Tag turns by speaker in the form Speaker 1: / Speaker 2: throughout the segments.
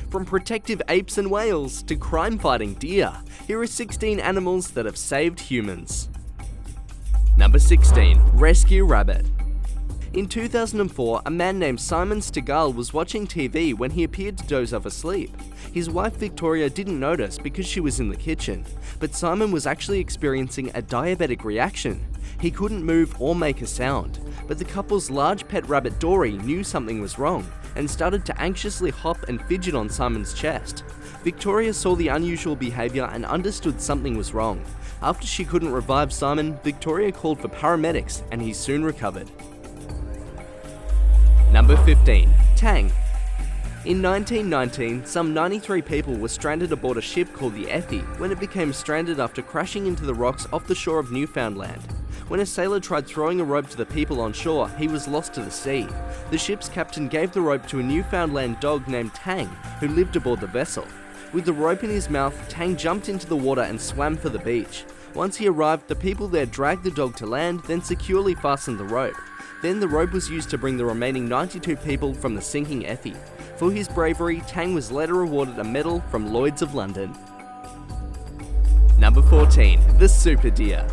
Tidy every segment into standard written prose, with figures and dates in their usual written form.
Speaker 1: From protective apes and whales to crime-fighting deer, here are 16 animals that have saved humans. Number 16. Rescue Rabbit. In 2004, a man named Simon Stegall was watching TV when he appeared to doze off asleep. His wife Victoria didn't notice because she was in the kitchen, but Simon was actually experiencing a diabetic reaction. He couldn't move or make a sound, but the couple's large pet rabbit Dory knew something was wrong and started to anxiously hop and fidget on Simon's chest. Victoria saw the unusual behaviour and understood something was wrong. After she couldn't revive Simon, Victoria called for paramedics and he soon recovered. Number 15. Tang. In 1919, some 93 people were stranded aboard a ship called the Effie when it became stranded after crashing into the rocks off the shore of Newfoundland. When a sailor tried throwing a rope to the people on shore, he was lost to the sea. The ship's captain gave the rope to a Newfoundland dog named Tang, who lived aboard the vessel. With the rope in his mouth, Tang jumped into the water and swam for the beach. Once he arrived, the people there dragged the dog to land, then securely fastened the rope. Then the rope was used to bring the remaining 92 people from the sinking Effie. For his bravery, Tang was later awarded a medal from Lloyd's of London. Number 14. The Super Deer.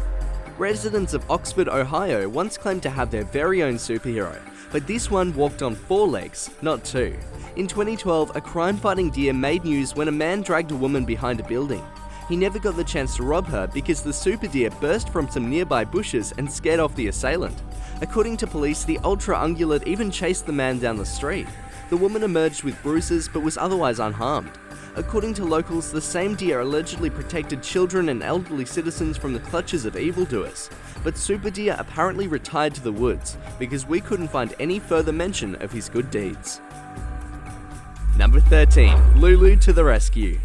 Speaker 1: Residents of Oxford, Ohio once claimed to have their very own superhero, but this one walked on 4 legs, not 2. In 2012, a crime-fighting deer made news when a man dragged a woman behind a building. He never got the chance to rob her because the super deer burst from some nearby bushes and scared off the assailant. According to police, the ultra-ungulate even chased the man down the street. The woman emerged with bruises but was otherwise unharmed. According to locals, the same deer allegedly protected children and elderly citizens from the clutches of evildoers. But Super Deer apparently retired to the woods because we couldn't find any further mention of his good deeds. Number 13. Lulu to the rescue.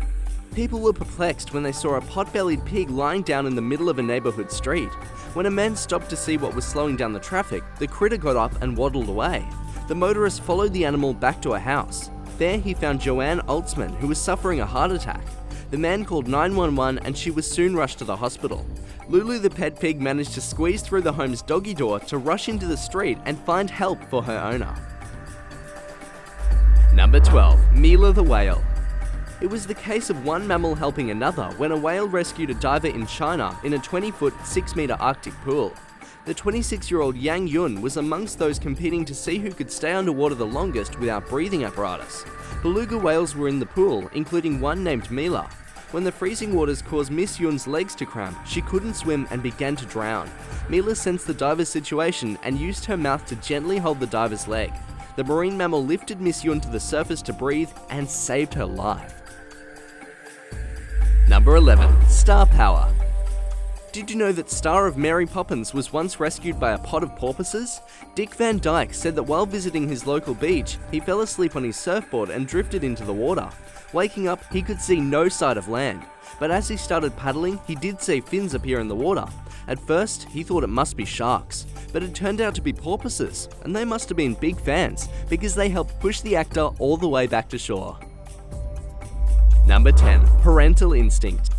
Speaker 1: People were perplexed when they saw a pot-bellied pig lying down in the middle of a neighbourhood street. When a man stopped to see what was slowing down the traffic, the critter got up and waddled away. The motorist followed the animal back to a house. There he found Joanne Altsman, who was suffering a heart attack. The man called 911 and she was soon rushed to the hospital. Lulu the pet pig managed to squeeze through the home's doggy door to rush into the street and find help for her owner. Number 12. Mila the Whale. It was the case of one mammal helping another when a whale rescued a diver in China in a 20-foot, 6-meter Arctic pool. The 26-year-old Yang Yun was amongst those competing to see who could stay underwater the longest without breathing apparatus. Beluga whales were in the pool, including one named Mila. When the freezing waters caused Miss Yun's legs to cramp, she couldn't swim and began to drown. Mila sensed the diver's situation and used her mouth to gently hold the diver's leg. The marine mammal lifted Miss Yun to the surface to breathe and saved her life. Number 11. Star Power. Did you know that Star of Mary Poppins was once rescued by a pod of porpoises? Dick Van Dyke said that while visiting his local beach, he fell asleep on his surfboard and drifted into the water. Waking up, he could see no sight of land, but as he started paddling, he did see fins appear in the water. At first, he thought it must be sharks, but it turned out to be porpoises, and they must have been big fans because they helped push the actor all the way back to shore. Number 10. Parental Instinct.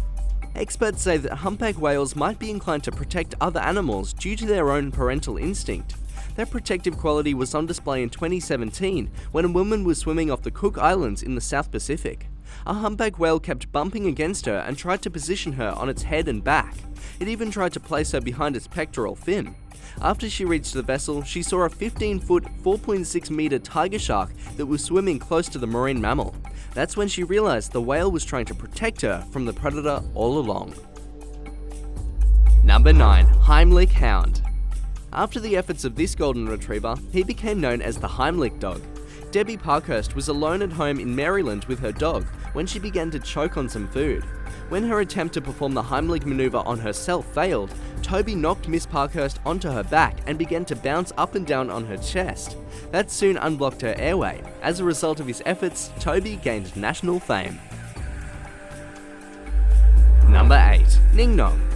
Speaker 1: Experts say that humpback whales might be inclined to protect other animals due to their own parental instinct. That protective quality was on display in 2017 when a woman was swimming off the Cook Islands in the South Pacific. A humpback whale kept bumping against her and tried to position her on its head and back. It even tried to place her behind its pectoral fin. After she reached the vessel, she saw a 15-foot, 4.6-meter tiger shark that was swimming close to the marine mammal. That's when she realized the whale was trying to protect her from the predator all along. Number 9. Heimlich Hound. After the efforts of this golden retriever, he became known as the Heimlich dog. Debbie Parkhurst was alone at home in Maryland with her dog when she began to choke on some food. When her attempt to perform the Heimlich maneuver on herself failed, Toby knocked Miss Parkhurst onto her back and began to bounce up and down on her chest. That soon unblocked her airway. As a result of his efforts, Toby gained national fame. Number 8. Ning Nam.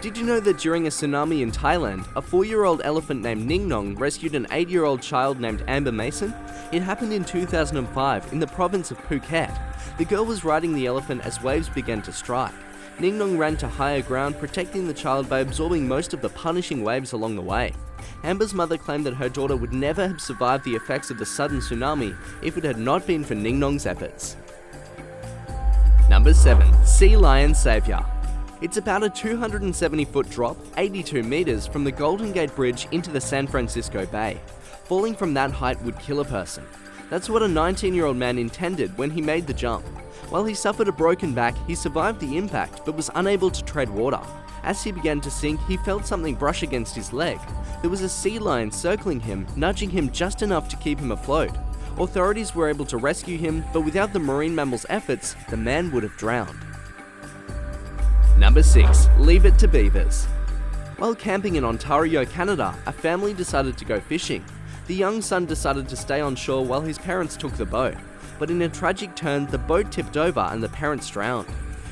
Speaker 1: Did you know that during a tsunami in Thailand, a 4-year-old elephant named Ning Nam rescued an 8-year-old child named Amber Mason? It happened in 2005 in the province of Phuket. The girl was riding the elephant as waves began to strike. Ning Nam ran to higher ground, protecting the child by absorbing most of the punishing waves along the way. Amber's mother claimed that her daughter would never have survived the effects of the sudden tsunami if it had not been for Ning Nam's efforts. Number 7. Sea Lion Savior. It's about a 270-foot drop, 82 meters, from the Golden Gate Bridge into the San Francisco Bay. Falling from that height would kill a person. That's what a 19-year-old man intended when he made the jump. While he suffered a broken back, he survived the impact but was unable to tread water. As he began to sink, he felt something brush against his leg. There was a sea lion circling him, nudging him just enough to keep him afloat. Authorities were able to rescue him, but without the marine mammal's efforts, the man would have drowned. Number 6. Leave It To Beavers. While camping in Ontario, Canada, a family decided to go fishing. The young son decided to stay on shore while his parents took the boat. But in a tragic turn, the boat tipped over and the parents drowned.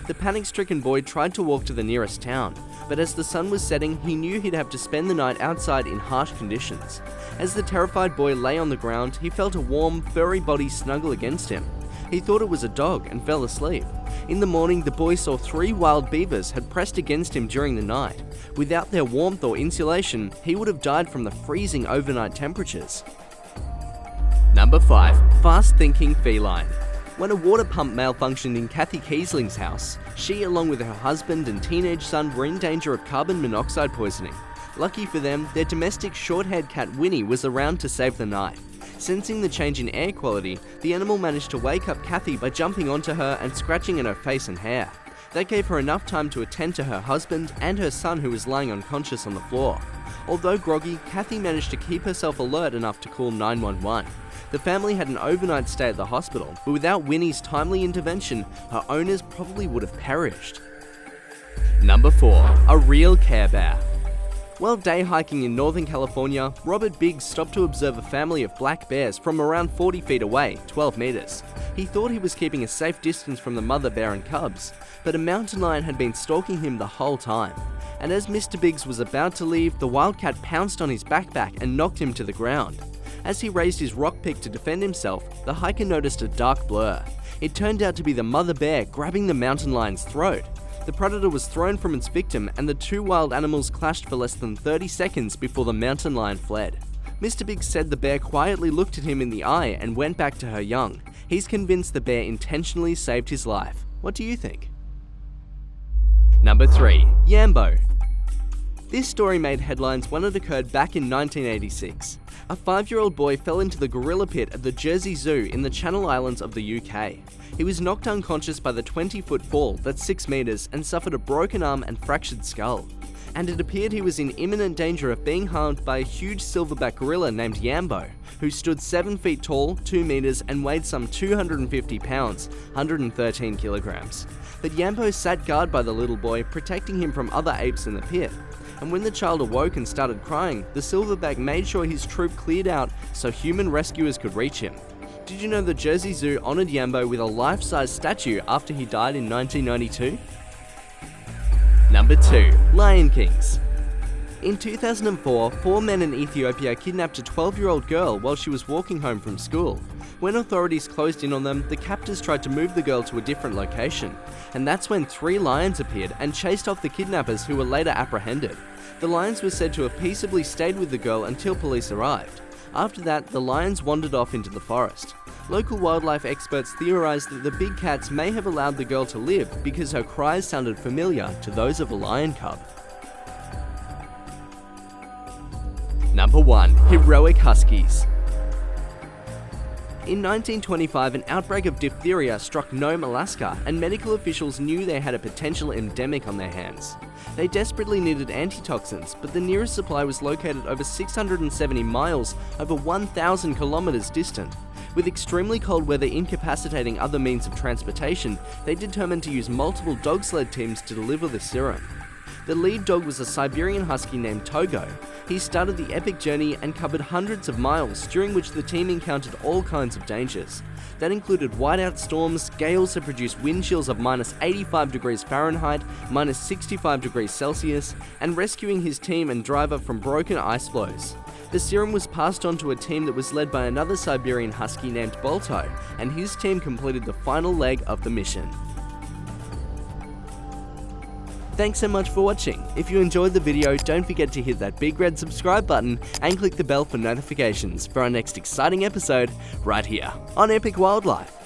Speaker 1: The panic-stricken boy tried to walk to the nearest town, but as the sun was setting, he knew he'd have to spend the night outside in harsh conditions. As the terrified boy lay on the ground, he felt a warm, furry body snuggle against him. He thought it was a dog and fell asleep. In the morning, the boy saw 3 wild beavers had pressed against him during the night. Without their warmth or insulation, he would have died from the freezing overnight temperatures. Number 5. Fast-thinking feline. When a water pump malfunctioned in Kathy Kiesling's house, she, along with her husband and teenage son, were in danger of carbon monoxide poisoning. Lucky for them, their domestic short-haired cat Winnie was around to save the night. Sensing the change in air quality, the animal managed to wake up Kathy by jumping onto her and scratching at her face and hair. That gave her enough time to attend to her husband and her son, who was lying unconscious on the floor. Although groggy, Kathy managed to keep herself alert enough to call 911. The family had an overnight stay at the hospital, but without Winnie's timely intervention, her owners probably would have perished. Number 4. A real Care Bear. While day hiking in Northern California, Robert Biggs stopped to observe a family of black bears from around 40 feet away, 12 meters. He thought he was keeping a safe distance from the mother bear and cubs, but a mountain lion had been stalking him the whole time. And as Mr. Biggs was about to leave, the wildcat pounced on his backpack and knocked him to the ground. As he raised his rock pick to defend himself, the hiker noticed a dark blur. It turned out to be the mother bear grabbing the mountain lion's throat. The predator was thrown from its victim, and the 2 wild animals clashed for less than 30 seconds before the mountain lion fled. Mr. Biggs said the bear quietly looked at him in the eye and went back to her young. He's convinced the bear intentionally saved his life. What do you think? Number 3. Yam Bo. This story made headlines when it occurred back in 1986. A 5-year-old boy fell into the gorilla pit at the Jersey Zoo in the Channel Islands of the UK. He was knocked unconscious by the 20-foot fall, that's 6 meters, and suffered a broken arm and fractured skull. And it appeared he was in imminent danger of being harmed by a huge silverback gorilla named Yam Bo, who stood 7 feet tall, 2 meters, and weighed some 250 pounds, 113 kilograms. But Yam Bo sat guard by the little boy, protecting him from other apes in the pit. And when the child awoke and started crying, the silverback made sure his troop cleared out so human rescuers could reach him. Did you know the Jersey Zoo honoured Yam Bo with a life-size statue after he died in 1992? Number 2. Lion Kings. In 2004, 4 men in Ethiopia kidnapped a 12-year-old girl while she was walking home from school. When authorities closed in on them, the captors tried to move the girl to a different location. And that's when 3 lions appeared and chased off the kidnappers, who were later apprehended. The lions were said to have peaceably stayed with the girl until police arrived. After that, the lions wandered off into the forest. Local wildlife experts theorized that the big cats may have allowed the girl to live because her cries sounded familiar to those of a lion cub. Number 1. Heroic Huskies. In 1925, an outbreak of diphtheria struck Nome, Alaska, and medical officials knew they had a potential endemic on their hands. They desperately needed antitoxins, but the nearest supply was located over 670 miles, over 1,000 kilometers distant. With extremely cold weather incapacitating other means of transportation, they determined to use multiple dog sled teams to deliver the serum. The lead dog was a Siberian husky named Togo. He started the epic journey and covered hundreds of miles, during which the team encountered all kinds of dangers. That included whiteout storms, gales that produced wind chills of minus 85 degrees Fahrenheit, minus 65 degrees Celsius, and rescuing his team and driver from broken ice floes. The serum was passed on to a team that was led by another Siberian husky named Bolto, and his team completed the final leg of the mission. Thanks so much for watching. If you enjoyed the video, don't forget to hit that big red subscribe button and click the bell for notifications for our next exciting episode right here on Epic Wildlife.